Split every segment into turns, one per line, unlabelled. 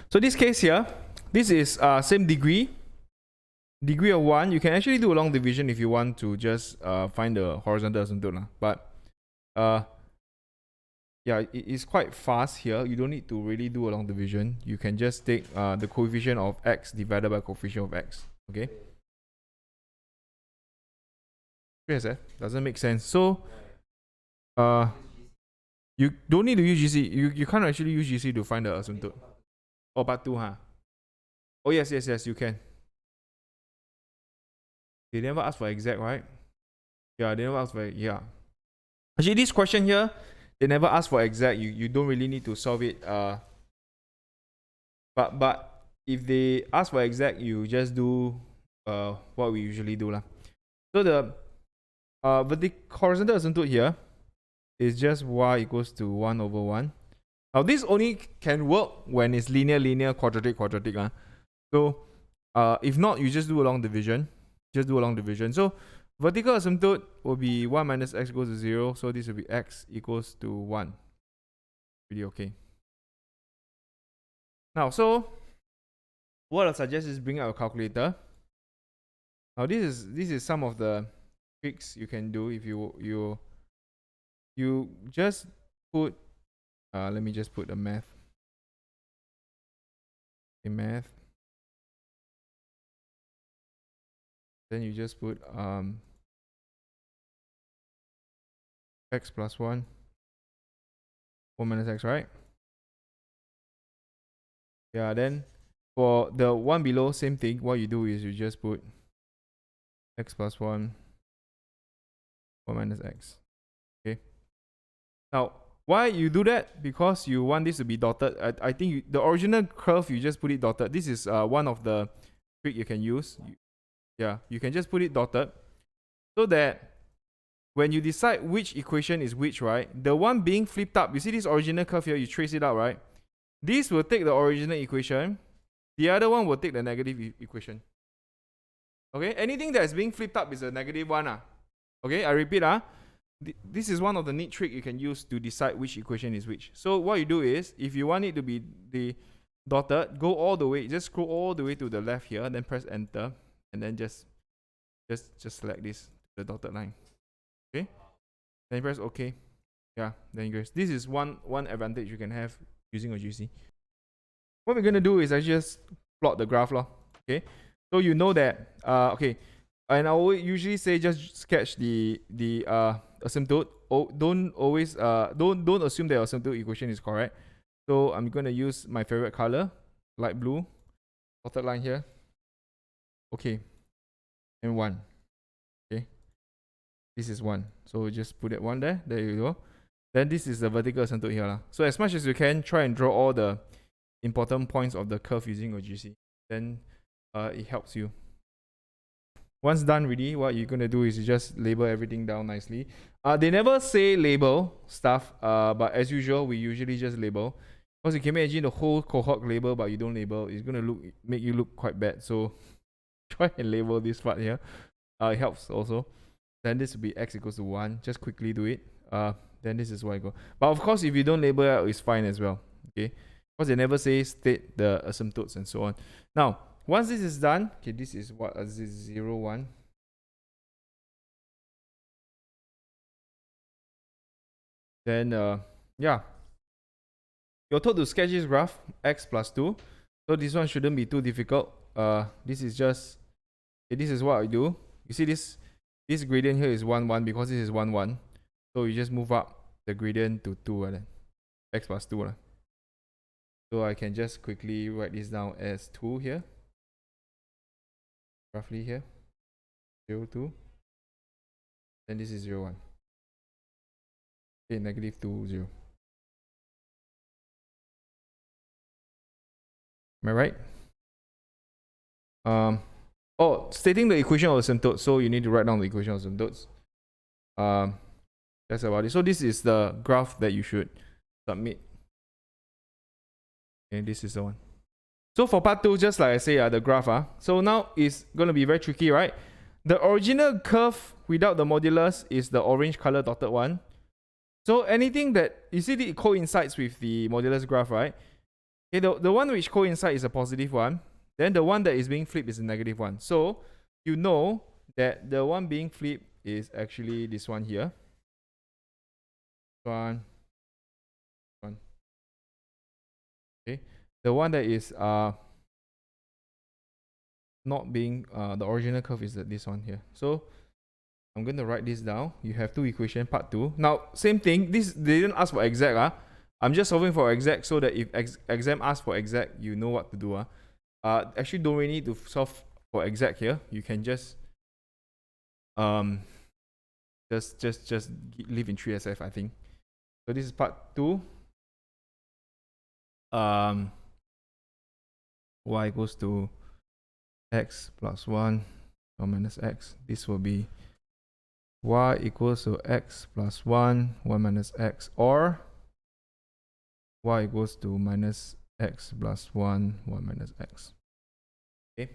So this case here, this is same degree of 1. You can actually do a long division if you want to just find the horizontal asymptote. But yeah, it is quite fast here. You don't need to really do a long division. You can just take the coefficient of x divided by coefficient of x. Okay? Yes, doesn't make sense. So you don't need to use GC. You can't actually use GC to find the asymptote. Oh, part 2, huh? Oh, yes, you can. They never ask for exact, right? Yeah, they never ask for, yeah. Actually, this question here, they never ask for exact. You don't really need to solve it. But if they ask for exact, you just do what we usually do lah. So the horizontal asymptote here is just y equals to 1 over 1. Now this only can work when it's linear, quadratic. So if not, you just do a long division. So vertical asymptote will be 1 minus x equals to 0. So this will be x equals to 1. Pretty okay. Now, so what I'll suggest is bring out a calculator. Now this is some of the tricks you can do if you just put let me just put the math. Okay, math. Then you just put x plus 1 minus x, right? Yeah, then for the one below, same thing. What you do is you just put x plus 1 minus x. Okay. Now, why you do that? Because you want this to be dotted. I think the original curve, you just put it dotted. This is one of the trick you can use. Yeah, you can just put it dotted so that when you decide which equation is which, right? The one being flipped up, you see this original curve here, you trace it out, right? This will take the original equation. The other one will take the negative equation. Okay, anything that is being flipped up is a negative one. Okay, I repeat. This is one of the neat tricks you can use to decide which equation is which. So what you do is, if you want it to be the dotted, go all the way, just scroll all the way to the left here, then press enter, and then just select this, the dotted line. Okay, then press OK. Yeah, then you guys, this is one advantage you can have using a GC. What we're gonna do is I just plot the graph lor. Okay, so you know that okay, and I will usually say just sketch the asymptote. Don't assume that your asymptote equation is correct. So I'm gonna use my favorite color, light blue, dotted line here. Okay, and 1. Okay, this is 1. So just put that 1 there. There you go. Then this is the vertical asymptote here. So as much as you can, try and draw all the important points of the curve using your GC. Then it helps you. Once done really, what you're going to do is you just label everything down nicely. They never say label stuff, but as usual, we usually just label. Because you can imagine the whole cohort label, but you don't label, it's going to make you look quite bad. So try and label this part here. It helps also. Then this will be x equals to 1. Just quickly do it. Then this is where I go. But of course, if you don't label it, it's fine as well. Okay, because they never say state the asymptotes and so on. Now, once this is done, okay, this is what? This is 0, 1. Then, yeah. You're told to sketch this graph, x plus 2. So this one shouldn't be too difficult. This is just, okay, this is what I do. You see this gradient here is 1, 1 because this is 1, 1. So you just move up the gradient to 2, x plus 2. So I can just quickly write this down as 2 here. Roughly here. 0, 2. Then this is 0, 1. Okay, negative 2, 0. Am I right? Oh, stating the equation of asymptote. So you need to write down the equation of asymptotes. That's about it. So this is the graph that you should submit. And this is the one. So for part 2, just like I say, the graph. So now it's going to be very tricky, right? The original curve without the modulus is the orange color dotted one. So anything that, you see it coincides with the modulus graph, right? Okay, the one which coincide is a positive one. Then the one that is being flipped is a negative one. So you know that the one being flipped is actually this one here. One. Okay. The one that is not being the original curve is this one here. So I'm going to write this down. You have two equation part 2. Now same thing. This they didn't ask for exact. I'm just solving for exact so that if exam asks for exact, you know what to do. Actually don't really need to solve for exact here. You can just leave in 3SF, I think. So this is part 2. Y equals to x plus 1 or minus x. This will be y equals to x plus 1 minus x, or y equals to minus x plus 1 minus x. Okay.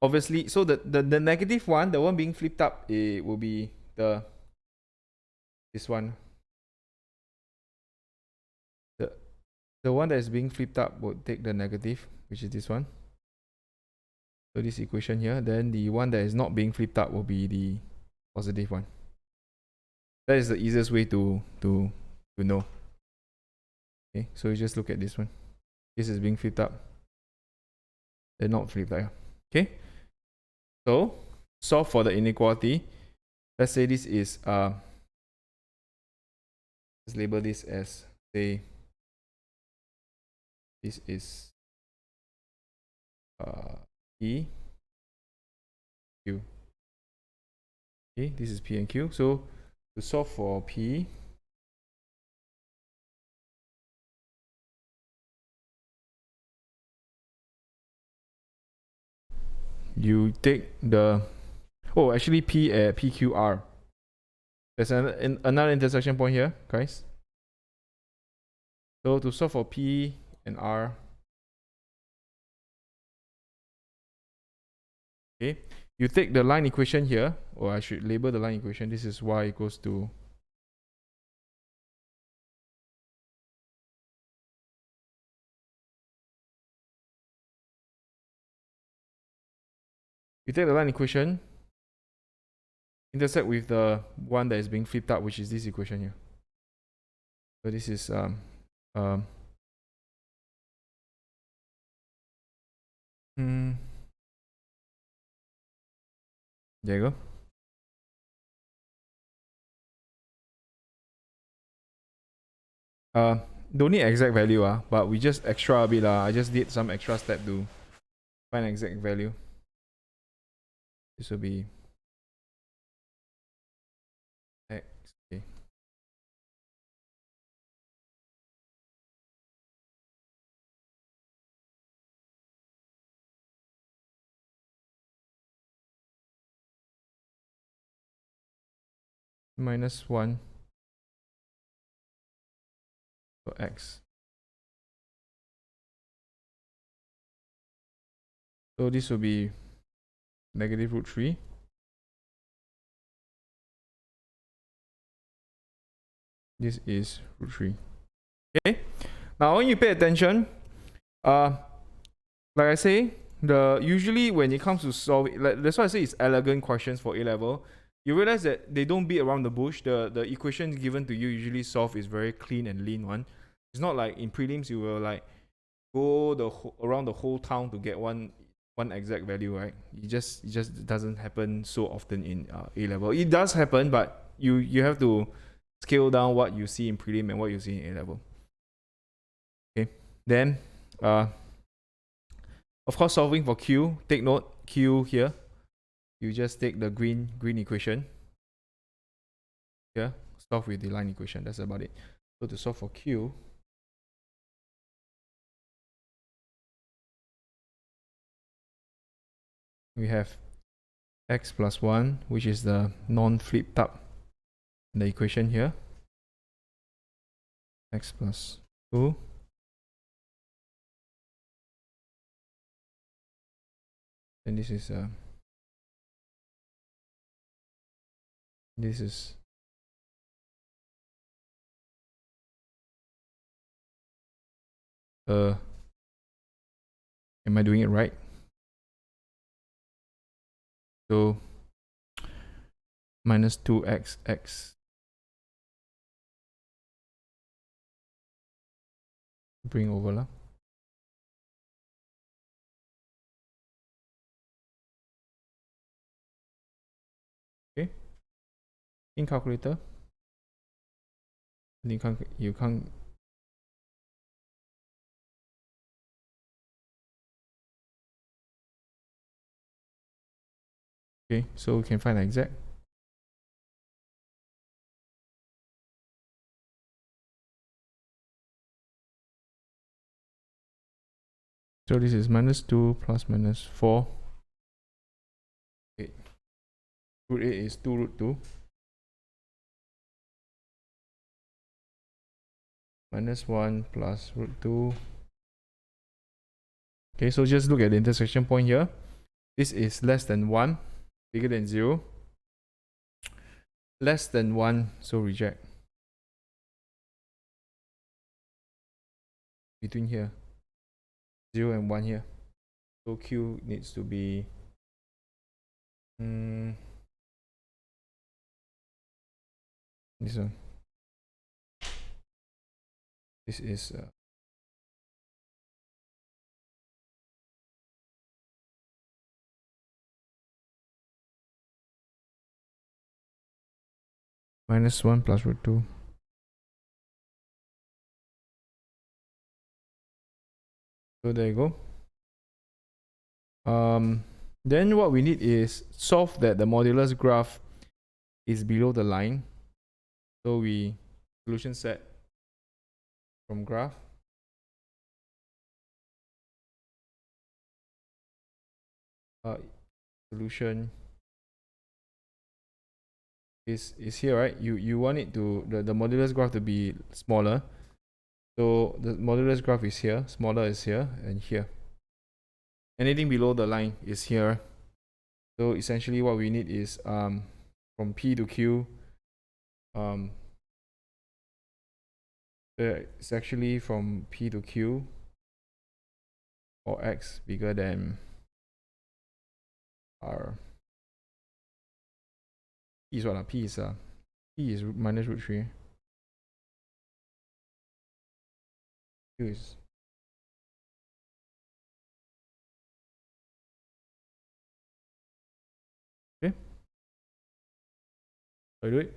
Obviously, so the negative one, the one being flipped up, it will be this one. The one that is being flipped up would take the negative, which is this one. So this equation here. Then the one that is not being flipped up will be the positive one. That is the easiest way to know. Okay, so you just look at this one. This is being flipped up. They're not flipped up. Okay. So solve for the inequality. Let's say this is let's label this as, say, this is P, Q. Okay, this is P and Q. So to solve for P, you take the actually PQR. There's another intersection point here, guys. So to solve for P and R, okay, you take the line equation here, or I should label the line equation. This is y equals to you take the line equation, intersect with the one that is being flipped up, which is this equation here. So this is there you go. Don't need exact value, but we just extra a bit. I just did some extra step to find exact value. This will be x. Okay. Minus 1 for x. So this will be negative root 3. This is root 3. Okay. Now when you pay attention, like I say, usually when it comes to solving, that's why I say it's elegant questions for A level. You realize that they don't beat around the bush. The equation given to you usually solve is very clean and lean one. It's not like in prelims you will like go around the whole town to get one exact value, right? It just doesn't happen so often in A level. It does happen, but you have to scale down what you see in prelim and what you see in A level. Okay, then of course solving for Q. Take note Q here. You just take the green equation. Here, solve with the line equation. That's about it. So to solve for Q, we have x plus 1, which is the non-flipped up in the equation here. X plus 2. And this is am I doing it right? So minus 2x bring over lah. Okay, in calculator, you can't. Okay, so we can find the exact. So this is minus 2 plus minus 4. Okay. Root 8 is 2 root 2. Minus 1 plus root 2. Okay, so just look at the intersection point here. This is less than 1, bigger than 0. Less than 1, so reject. Between here, 0 and 1 here. So Q needs to be this one. This is minus 1 plus root 2. So there you go. Then what we need is solve that the modulus graph is below the line. So we solution set from graph. Solution is here, right? You want it to the modulus graph to be smaller. So the modulus graph is here, smaller is here and here. Anything below the line is here. So essentially what we need is from P to Q, it's actually from P to Q or X bigger than R. P is what? P is minus root 3. Q is okay. So I do it.